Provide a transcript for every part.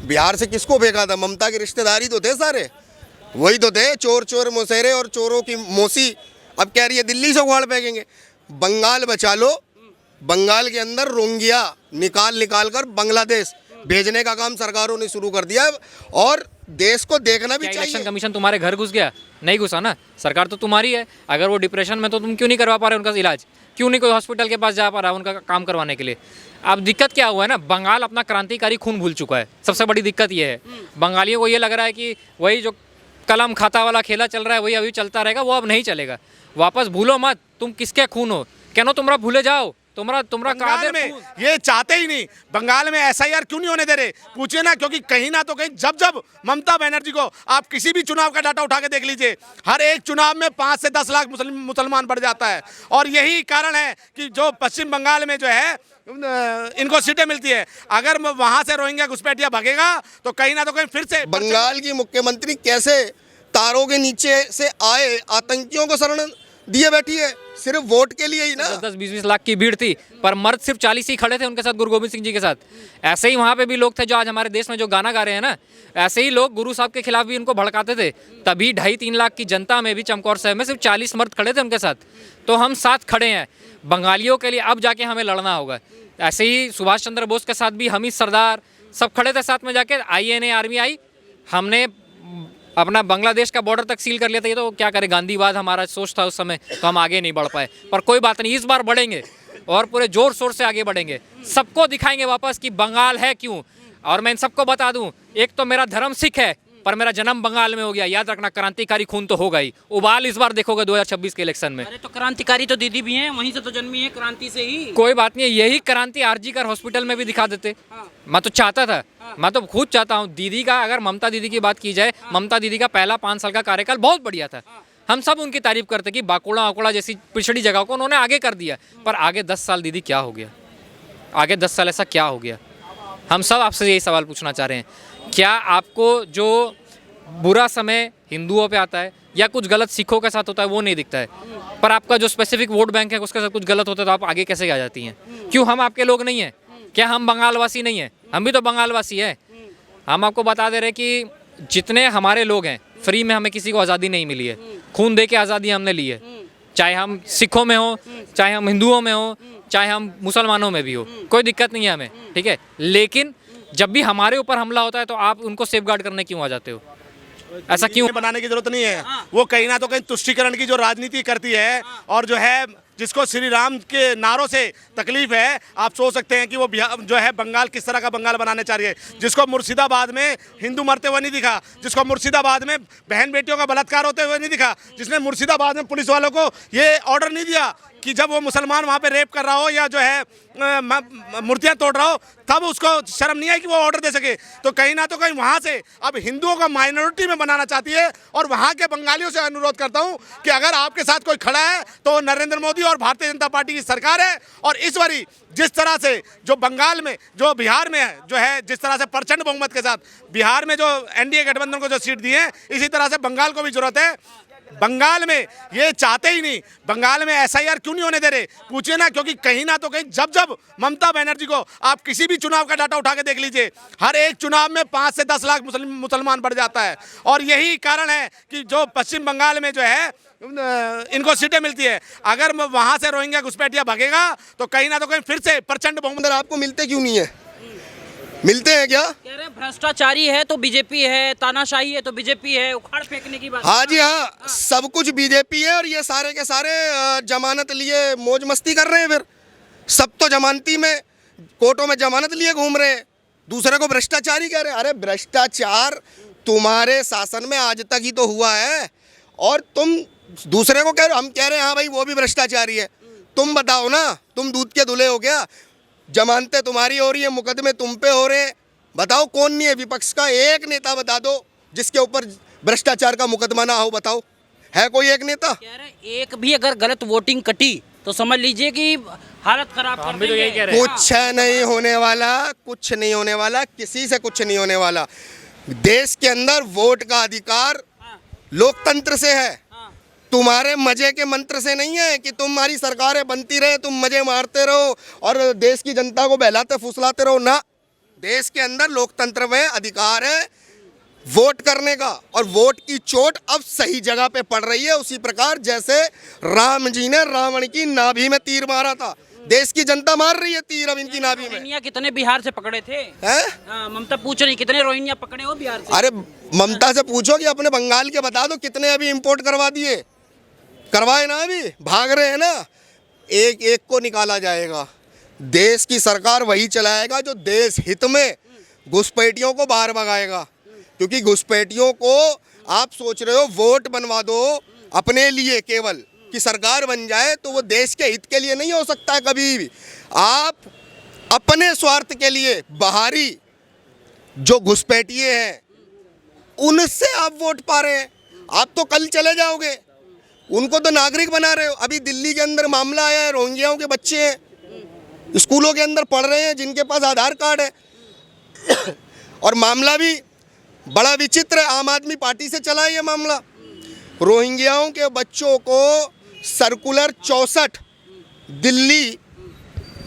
बिहार से किसको फेंका था? ममता के रिश्तेदारी तो थे सारे, वही तो थे, चोर चोर मोसेरे और चोरों की मौसी। अब कह रही है दिल्ली से उखाड़ फेंकेंगे। बंगाल बचा लो, बंगाल के अंदर रोंगिया निकाल निकाल कर बांग्लादेश भेजने का काम सरकारों ने शुरू कर दिया, और देश को देखना भी क्या चाहिए। इलेक्शन कमीशन तुम्हारे घर घुस गया? नहीं घुसा ना, सरकार तो तुम्हारी है। अगर वो डिप्रेशन में तो तुम क्यों नहीं करवा पा रहे उनका इलाज? क्यों नहीं कोई हॉस्पिटल के पास जा पा रहा उनका काम करवाने के लिए? अब दिक्कत क्या हुआ है ना, बंगाल अपना क्रांतिकारी खून भूल चुका है। सबसे बड़ी दिक्कत ये है, बंगालियों को ये लग रहा है कि वही जो कलम खाता वाला खेला चल रहा है वही अभी चलता रहेगा, वो अब नहीं चलेगा। वापस भूलो मत तुम किसके खून हो, क्या तुमरा भूले जाओ, तुमरा बंगाल में ये चाहते ही नहीं। बंगाल में एसआईआर क्यों नहीं होने दे रहे? पूछिए ना, क्योंकि कहीं ना तो कहीं जब ममता बनर्जी को, आप किसी भी चुनाव का डाटा उठा के देख लीजिए, हर एक चुनाव में 5 से 10 लाख मुसलमान बढ़ जाता है। और यही कारण है कि जो पश्चिम बंगाल में जो है इनको सीटें मिलती है। अगर वहां से रोहिंग्या घुसपैठिया भागेगा तो कहीं ना तो कहीं फिर से बंगाल की मुख्यमंत्री कैसे तारों के नीचे से आए आतंकियों को शरण दिए बैठी है, सिर्फ वोट के लिए ही ना। 10-20 लाख की भीड़ थी, पर मर्द सिर्फ 40 ही खड़े थे उनके साथ, गुरु गोविंद सिंह जी के साथ। ऐसे ही वहाँ पे भी लोग थे जो आज हमारे देश में जो गाना गा रहे हैं ना, ऐसे ही लोग गुरु साहब के खिलाफ भी उनको भड़काते थे। तभी 2.5-3 लाख की जनता में भी चमकौर साहब में सिर्फ 40 मर्द खड़े थे उनके साथ। तो हम साथ खड़े हैं बंगालियों के लिए, अब जाके हमें लड़ना होगा। ऐसे ही सुभाष चंद्र बोस के साथ भी हमीद सरदार सब खड़े थे साथ में जाके। INA आर्मी आई, हमने अपना बांग्लादेश का बॉर्डर तक सील कर लिया था। ये तो क्या करे, गांधीवाद हमारा सोच था उस समय, तो हम आगे नहीं बढ़ पाए। पर कोई बात नहीं, इस बार बढ़ेंगे और पूरे जोर शोर से आगे बढ़ेंगे। सबको दिखाएंगे वापस कि बंगाल है क्यों। और मैं इन सबको बता दूं, एक तो मेरा धर्म सिख है पर मेरा जन्म बंगाल में हो गया। याद रखना, क्रांतिकारी खून तो होगा ही। उबाल इस बार देखोगे 2026 के इलेक्शन में। अरे तो क्रांतिकारी तो दीदी भी हैं, वहीं से तो जन्मी है, क्रांति से ही। कोई बात नहीं है, यही क्रांति RG कर हॉस्पिटल में भी दिखा देते। मैं तो चाहता था, मैं तो खुद चाहता हूँ दीदी का, अगर ममता दीदी की बात की जाए, ममता दीदी का पहला 5 साल का कार्यकाल बहुत बढ़िया था। हम सब उनकी तारीफ करते कि बाकुड़ा अकुड़ा जैसी पिछड़ी जगह को उन्होंने आगे कर दिया। पर आगे 10 साल दीदी क्या हो गया? आगे 10 साल ऐसा क्या हो गया? हम सब आपसे यही सवाल पूछना चाह रहे हैं। क्या आपको जो बुरा समय हिंदुओं पे आता है या कुछ गलत सिखों के साथ होता है वो नहीं दिखता है, पर आपका जो स्पेसिफिक वोट बैंक है उसके साथ कुछ गलत होता है तो आप आगे कैसे आ जाती हैं? क्यों हम आपके लोग नहीं हैं? क्या हम बंगालवासी नहीं हैं? हम भी तो बंगालवासी हैं। हम आपको बता दे रहे कि जितने हमारे लोग हैं, फ्री में हमें किसी को आज़ादी नहीं मिली है, खून दे के आज़ादी हमने ली है। चाहे हम सिखों में हो, चाहे हम हिंदुओं में हो, चाहे हम मुसलमानों में भी हो, कोई दिक्कत नहीं है हमें, ठीक है। लेकिन जब भी हमारे ऊपर हमला होता है तो आप उनको सेफगार्ड करने क्यों आ जाते हो? ऐसा क्यों? बनाने की जरूरत नहीं है। वो कहीं ना तो कहीं तुष्टीकरण की जो राजनीति करती है, और जो है जिसको श्री राम के नारों से तकलीफ है, आप सोच सकते हैं कि वो जो है बंगाल किस तरह का बंगाल बनाने चाह रही है। जिसको मुर्शिदाबाद में हिंदू मरते हुए नहीं दिखा, जिसको मुर्शिदाबाद में बहन बेटियों का बलात्कार होते हुए नहीं दिखा, जिसने मुर्शिदाबाद में पुलिस वालों को ये ऑर्डर नहीं दिया कि जब वो मुसलमान वहाँ पे रेप कर रहा हो या जो है मूर्तियाँ तोड़ रहा हो, तब उसको शर्म नहीं आई कि वो ऑर्डर दे सके। तो कहीं ना तो कहीं वहाँ से अब हिंदुओं को माइनॉरिटी में बनाना चाहती है। और वहाँ के बंगालियों से अनुरोध करता हूँ कि अगर आपके साथ कोई खड़ा है तो नरेंद्र मोदी और भारतीय जनता पार्टी की सरकार है। और इस बारी जिस तरह से जो बंगाल में, जो बिहार में है, जो है जिस तरह से प्रचंड बहुमत के साथ बिहार में जो NDA गठबंधन को जो सीट दी है, इसी तरह से बंगाल को भी जरूरत है। बंगाल में ये चाहते ही नहीं। बंगाल में SIR क्यों नहीं होने दे रहे? पूछिए ना, क्योंकि कहीं ना तो कहीं जब ममता बनर्जी को, आप किसी भी चुनाव का डाटा उठा के देख लीजिए, हर एक चुनाव में 5 से 10 लाख मुसलमान बढ़ जाता है। और यही कारण है कि जो पश्चिम बंगाल में जो है इनको सीटें मिलती है। अगर वहां से रोहिंग्या घुसपैठिया भागेगा तो कहीं ना तो कहीं फिर से प्रचंड बहुमत। आपको मिलते क्यों नहीं है? मिलते हैं क्या? कह रहे भ्रष्टाचारी है तो बीजेपी है, तानाशाही है तो बीजेपी है, उखाड़ फेंकने की बात। हाँ जी हाँ, सब कुछ बीजेपी है। और ये सारे के सारे जमानत लिए मौज मस्ती कर रहे हैं। फिर सब तो जमानती में, कोर्टों में जमानत लिए घूम रहे हैं, दूसरे को भ्रष्टाचारी कह रहे हैं। अरे भ्रष्टाचार तुम्हारे शासन में आज तक ही तो हुआ है, और तुम दूसरे को कह रहे हो। हम कह रहे हैं हाँ भाई वो भी भ्रष्टाचारी है। तुम बताओ ना, तुम दूध के धुले हो क्या? जमानतें तुम्हारी हो रही है, मुकदमे तुम पे हो रहे हैं। बताओ कौन नहीं है विपक्ष का? एक नेता बता दो जिसके ऊपर भ्रष्टाचार का मुकदमा ना हो। बताओ, है कोई एक नेता? कह रहे एक भी अगर गलत वोटिंग कटी तो समझ लीजिए कि हालत खराब कर भी तो यही कह रहे हैं। कुछ नहीं होने वाला, कुछ नहीं होने वाला, किसी से कुछ नहीं होने वाला। देश के अंदर वोट का अधिकार लोकतंत्र से है, तुम्हारे मजे के मंत्र से नहीं है कि तुम्हारी सरकारें बनती रहे, तुम मजे मारते रहो और देश की जनता को बहलाते फुसलाते रहो। ना, देश के अंदर लोकतंत्र में अधिकार है वोट करने का, और वोट की चोट अब सही जगह पे पड़ रही है। उसी प्रकार जैसे राम जी ने रावण की नाभि में तीर मारा था, देश की जनता मार रही है तीर अब इनकी नाभि में। रोहिंग्या कितने बिहार से पकड़े थे? हैं? ममता पूछ रही कितने रोहिंग्या पकड़े हो बिहार से? अरे ममता से पूछो कि अपने बंगाल के बता दो कितने अभी इंपोर्ट करवा दिए, करवाए ना, अभी भाग रहे हैं ना। एक एक को निकाला जाएगा। देश की सरकार वही चलाएगा जो देश हित में घुसपैठियों को बाहर भगाएगा, क्योंकि घुसपैठियों को आप सोच रहे हो वोट बनवा दो अपने लिए केवल कि सरकार बन जाए, तो वो देश के हित के लिए नहीं हो सकता है कभी भी। आप अपने स्वार्थ के लिए बाहरी जो घुसपैठिए हैं उनसे आप वोट पा रहे हैं। आप तो कल चले जाओगे, उनको तो नागरिक बना रहे हो। अभी दिल्ली के अंदर मामला आया है, रोहिंग्याओं के बच्चे हैं स्कूलों के अंदर पढ़ रहे हैं जिनके पास आधार कार्ड है और मामला भी बड़ा विचित्र है, आम आदमी पार्टी से चला है ये मामला। रोहिंग्याओं के बच्चों को सर्कुलर 64 दिल्ली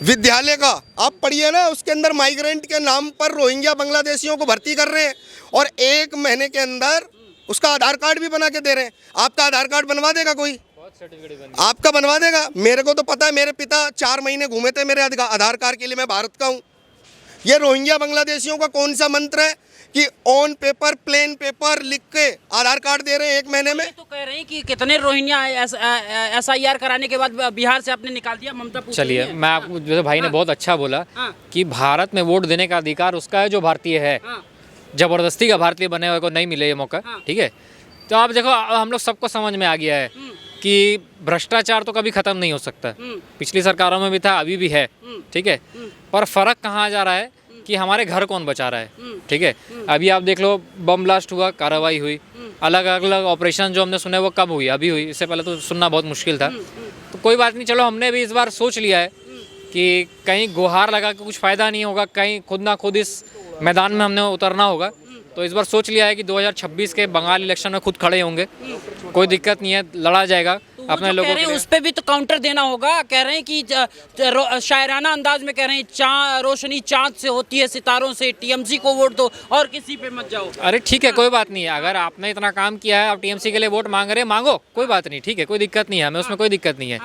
विद्यालय का आप पढ़िए ना, उसके अंदर माइग्रेंट के नाम पर रोहिंग्या बांग्लादेशियों को भर्ती कर रहे हैं और 1 महीने के अंदर उसका आधार कार्ड भी बना के दे रहे हैं। आपका आधार कार्ड बनवा देगा कोई? आपका बनवा देगा? मेरे को तो पता है, मेरे पिता 4 महीने घूमे थे मेरे आधार कार्ड के लिए, मैं भारत का हूँ। ये रोहिंग्या बांग्लादेशियों का कौन सा मंत्र है कि ऑन पेपर प्लेन पेपर लिख के आधार कार्ड दे रहे हैं 1 महीने में? तो कह रहे हैं कि कितने रोहिंग्या SIR कराने के बाद बिहार से आपने निकाल दिया, ममता पूछ रही चलिए, है। मैं आपको, जैसे भाई ने बहुत अच्छा बोला कि भारत में वोट देने का अधिकार उसका है जो भारतीय है। जबरदस्ती का भारतीय बने हुए को नहीं मिले ये मौका, ठीक है। तो आप देखो, हम लोग सबको समझ में आ गया है कि भ्रष्टाचार तो कभी खत्म नहीं हो सकता। पिछली सरकारों में भी था, अभी भी है, ठीक है। पर फर्क कहाँ जा रहा है कि हमारे घर कौन बचा रहा है, ठीक है। अभी आप देख लो, बम ब्लास्ट हुआ, कार्रवाई हुई, अलग अलग ऑपरेशन जो हमने सुने वो कब हुई? अभी हुई। इससे पहले तो सुनना बहुत मुश्किल था। तो कोई बात नहीं, चलो हमने भी इस बार सोच लिया है कि कहीं गुहार लगा के कुछ फ़ायदा नहीं होगा, कहीं खुद ना खुद इस मैदान में हमने उतरना होगा। तो इस बार सोच लिया है कि 2026 के बंगाल इलेक्शन में खुद खड़े होंगे, कोई दिक्कत नहीं है, लड़ा जाएगा अपने लोगों के लिए। उस पे भी तो काउंटर देना होगा। कह रहे हैं कि शायराना अंदाज में कह रहे हैं, रोशनी चांद से होती है, सितारों से, TMC को वोट दो और किसी पे मत जाओ। अरे ठीक है, कोई बात नहीं है। अगर आपने इतना काम किया है, आप TMC के लिए वोट मांग रहे हैं, मांगो, कोई बात नहीं, ठीक है, कोई दिक्कत नहीं है, हमें उसमें कोई दिक्कत नहीं है।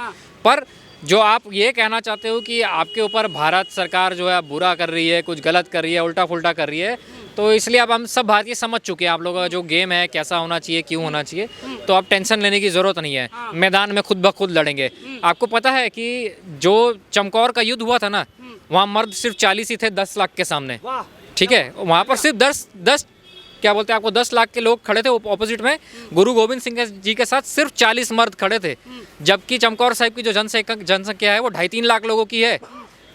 पर जो आप ये कहना चाहते हो कि आपके ऊपर भारत सरकार जो है बुरा कर रही है, कुछ गलत कर रही है, उल्टा फुल्टा कर रही है, तो इसलिए अब हम सब भारतीय समझ चुके हैं आप लोगों का जो गेम है कैसा होना चाहिए, क्यों होना चाहिए। तो अब टेंशन लेने की ज़रूरत नहीं है, मैदान में खुद ब खुद लड़ेंगे। आपको पता है कि जो चमकौर का युद्ध हुआ था ना, वहाँ मर्द सिर्फ 40 ही थे 10 लाख के सामने, ठीक है। वहाँ पर सिर्फ 10 क्या बोलते हैं आपको, 10 लाख के लोग खड़े थे ऑपोजिट में। गुरु गोविंद सिंह जी के साथ सिर्फ 40 मर्द खड़े थे, जबकि चमकौर साहिब की जो जनसंख्या है वो 2.5-3 लाख लोगों की है।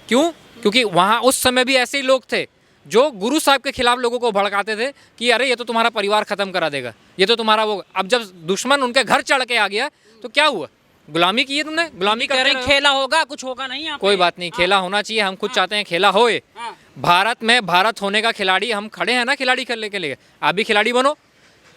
क्यों? क्योंकि वहाँ उस समय भी ऐसे ही लोग थे जो गुरु साहब के खिलाफ लोगों को भड़काते थे कि अरे ये तो तुम्हारा परिवार ख़त्म करा देगा, ये तो तुम्हारा वो। अब जब दुश्मन उनके घर चढ़ के आ गया तो क्या हुआ? गुलामी की है तुमने, गुलामी कह रहे हैं खेला होगा, कुछ होगा नहीं। कोई बात नहीं, खेला होना चाहिए, हम खुद चाहते हैं खेला होए। भारत में भारत होने का खिलाड़ी हम खड़े हैं ना, खिलाड़ी खेलने के लिए। आप भी खिलाड़ी बनो,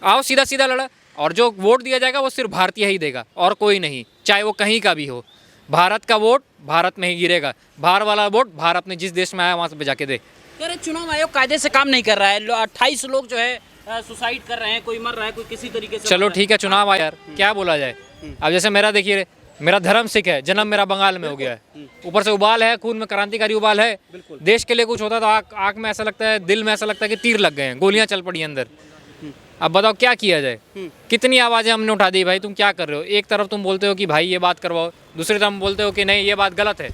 आओ सीधा सीधा लड़ा, और जो वोट दिया जाएगा वो सिर्फ भारतीय ही देगा और कोई नहीं, चाहे वो कहीं का भी हो। भारत का वोट भारत में ही गिरेगा, बाहर वाला वोट बाहर अपने जिस देश में आया वहाँ से जाके दे। कह रहे चुनाव आयोग कायदे से काम नहीं कर रहा है, 28 लोग जो है सुसाइड कर रहे हैं, कोई मर रहा है, कोई किसी तरीके से। चलो ठीक है, चुनाव आया यार, क्या बोला जाए। अब जैसे मेरा देखिए, मेरा धर्म सिख है, जन्म मेरा बंगाल में हो गया है, ऊपर से उबाल है, खून में क्रांतिकारी उबाल है। देश के लिए कुछ होता तो आँख में ऐसा लगता है, दिल में ऐसा लगता है कि तीर लग गए हैं, गोलियां चल पड़ी अंदर। अब बताओ क्या किया जाए? कितनी आवाज़ें हमने उठा दी, भाई तुम क्या कर रहे हो? एक तरफ तुम बोलते हो कि भाई ये बात करवाओ, दूसरी तरफ बोलते हो कि नहीं ये बात गलत है।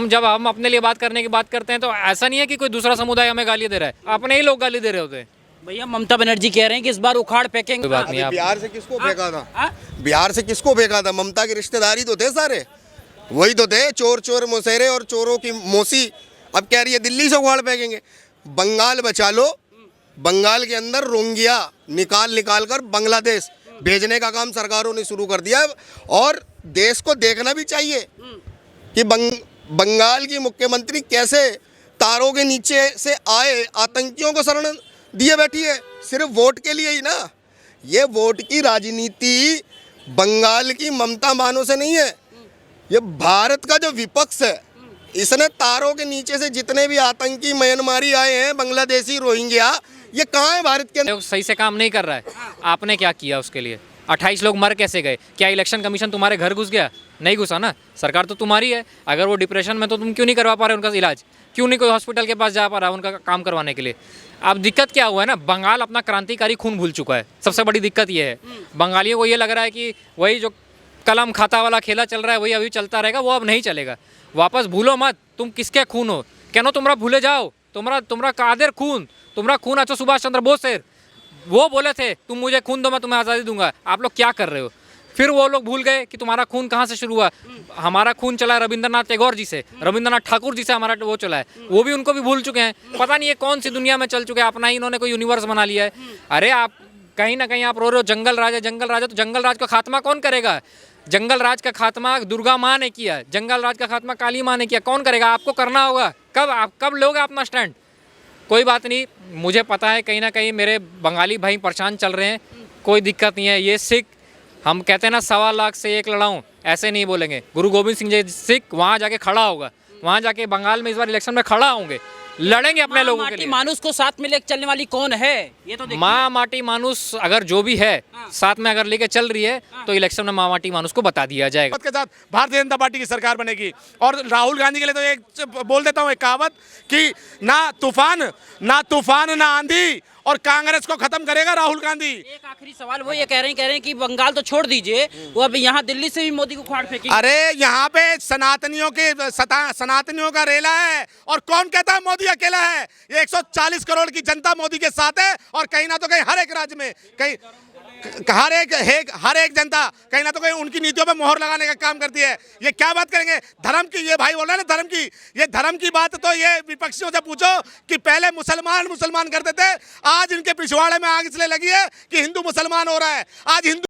जब हम अपने लिए बात करने की बात करते हैं तो ऐसा नहीं है कि कोई दूसरा समुदाय हमें गाली दे रहा है, अपने ही लोग गाली दे रहे होते हैं। भैया ममता बनर्जी कह रहे हैं कि इस बार उखाड़ फेंकेंगे। कोई बात नहीं। आप बिहार से किसको फेंका था? बिहार से किसको फेंका था? ममता की रिश्तेदारी तो थे सारे, वही तो थे, चोर चोर मोसेरे और चोरों की मौसी। अब कह रही है दिल्ली से उखाड़ फेंकेंगे। बंगाल बचा लो, बंगाल के अंदर रोहिंग्या निकाल कर बांग्लादेश भेजने का काम सरकारों ने शुरू कर दिया। और देश को देखना भी चाहिए कि बंगाल की मुख्यमंत्री कैसे तारों के नीचे से आए आतंकियों को शरण दिए बैठी है, सिर्फ वोट के लिए ही ना। ये वोट की राजनीति बंगाल की ममता मानो से नहीं है, ये भारत का जो विपक्ष है इसने तारों के नीचे से जितने भी आतंकी म्यांमारी आए हैं, बांग्लादेशी, रोहिंग्या, ये कहाँ है भारत के अंदर? वो सही से काम नहीं कर रहा है। आपने क्या किया उसके लिए? 28 लोग मर कैसे गए? क्या इलेक्शन कमीशन तुम्हारे घर घुस गया? नहीं घुसा ना, सरकार तो तुम्हारी है। अगर वो डिप्रेशन में तो तुम क्यों नहीं करवा पा रहे उनका इलाज? क्यों नहीं कोई हॉस्पिटल के पास जा पा रहा उनका काम करवाने के लिए? अब दिक्कत क्या हुआ है ना, बंगाल अपना क्रांतिकारी खून भूल चुका है। सबसे बड़ी दिक्कत ये है, बंगालियों को ये लग रहा है कि वही जो कलम खाता वाला खेला चल रहा है वही अभी चलता रहेगा, वो अब नहीं चलेगा। वापस भूलो मत तुम किसके खून हो, केनो तुमरा भूले जाओ, तुमरा कादिर खून, तुमरा खून अच्छा सुभाष चंद्र बोस है, वो बोले थे तुम मुझे खून दो मैं तुम्हें आज़ादी दूंगा। आप लोग क्या कर रहे हो? फिर वो लोग भूल गए कि तुम्हारा खून कहाँ से शुरू हुआ। हमारा खून चला है रविंद्रनाथ टैगोर जी से, रविंद्रनाथ ठाकुर जी से हमारा वो चला है, वो भी उनको भी भूल चुके हैं। पता नहीं ये कौन सी दुनिया में चल चुके हैं, अपना ही इन्होंने कोई यूनिवर्स बना लिया है। अरे आप कहीं ना कहीं आप रो रहे हो जंगल राज है, जंगल राज है, तो जंगल राज का खात्मा कौन करेगा? जंगल राज का खात्मा दुर्गा माँ ने किया, जंगल राज का खात्मा काली माँ ने किया, कौन करेगा? आपको करना होगा। कब लोगे अपना स्टैंड? कोई बात नहीं, मुझे पता है कहीं ना कहीं मेरे बंगाली भाई परेशान चल रहे हैं, कोई दिक्कत नहीं है। ये सिख, हम कहते हैं ना 1.25 लाख से एक लड़ाऊं, ऐसे नहीं बोलेंगे। गुरु गोविंद सिंह जी सिख वहाँ जाके खड़ा होगा, वहाँ जाके बंगाल में इस बार इलेक्शन में खड़ा होंगे, लड़ेंगे अपने लोगों के लिए। मानुस को साथ में लेकर चलने वाली कौन है ये तो देखिए। माँ माटी मानुस अगर जो भी है साथ में अगर लेके चल रही है तो इलेक्शन में माँ माटी मानुस को बता दिया जाएगा। के साथ भारतीय जनता पार्टी की सरकार बनेगी। और राहुल गांधी के लिए तो एक बोल देता हूँ एक कहावत कि ना तूफान ना आंधी, और कांग्रेस को खत्म करेगा राहुल गांधी। एक आखिरी सवाल, वो ये कह रहे हैं कि बंगाल तो छोड़ दीजिए, वो अब यहाँ दिल्ली से भी मोदी को उखाड़ फेंकेंगे। अरे यहाँ पे सनातनियों का रेला है, और कौन कहता है मोदी अकेला है? ये 140 करोड़ की जनता मोदी के साथ है, और कहीं ना तो कहीं हर एक राज्य में कहीं हर एक जनता कहीं ना तो कहीं उनकी नीतियों पे मोहर लगाने का काम करती है। ये क्या बात करेंगे धर्म की? ये भाई बोल रहा है ना धर्म की, ये धर्म की बात तो ये विपक्षियों से पूछो कि पहले मुसलमान करते थे, आज इनके पिछवाड़े में आग इसलिए लगी है कि हिंदू मुसलमान हो रहा है। आज हिंदू